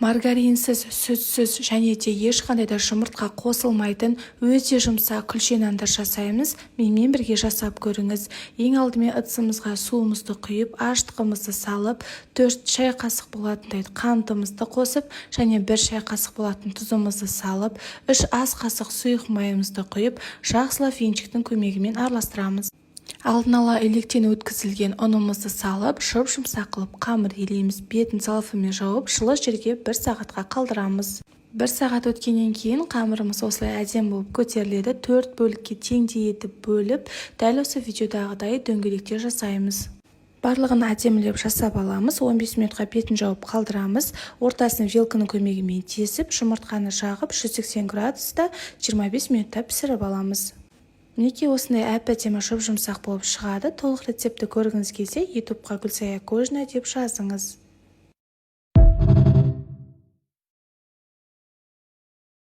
Маргаринсіз, сүтсіз және де ешқандай да жұмыртқа қосылмайтын өте жұмсақ күлше нандар жасаймыз. Менімен бірге жасап көріңіз. Ең алдымен ыдысымызға суымызды құйып, ашытқымызды салып, 4 шай қасық болатындай қантымызды қосып, және 1 шай қасық болатын тұзымызды салып, 3 ас қасық сұйық майымызды құйып, жақсылап венчиктің көмегімен араластырамыз. Алдын ала електен өткізілген ұнымызды салып, жұмсақ қылып қамыр елейміз. Бетін салфамен жауып, жылы жерге 1 сағатқа қалдырамыз. 1 сағат өткеннен кейін қамырымыз осылай әдемі болып көтеріледі. 4 бөлікке теңдей етіп бөліп, дәл осы видеодағыдай дөңгелектер жасаймыз. Барлығын әдемілеп жасап аламыз. 15 минутқа бетін жауып қалдырамыз. Ортасын вилканың көмегімен тесіп, жұмыртқаны жағып, 180 градуста 25 минутта пісіріп аламыз. Мінекей осындай әп-әдемі жұмсақ болып шығады. Толық рецепті көргіңіз келсе, ютубқа Гүлсая Кожина деп жазыңыз.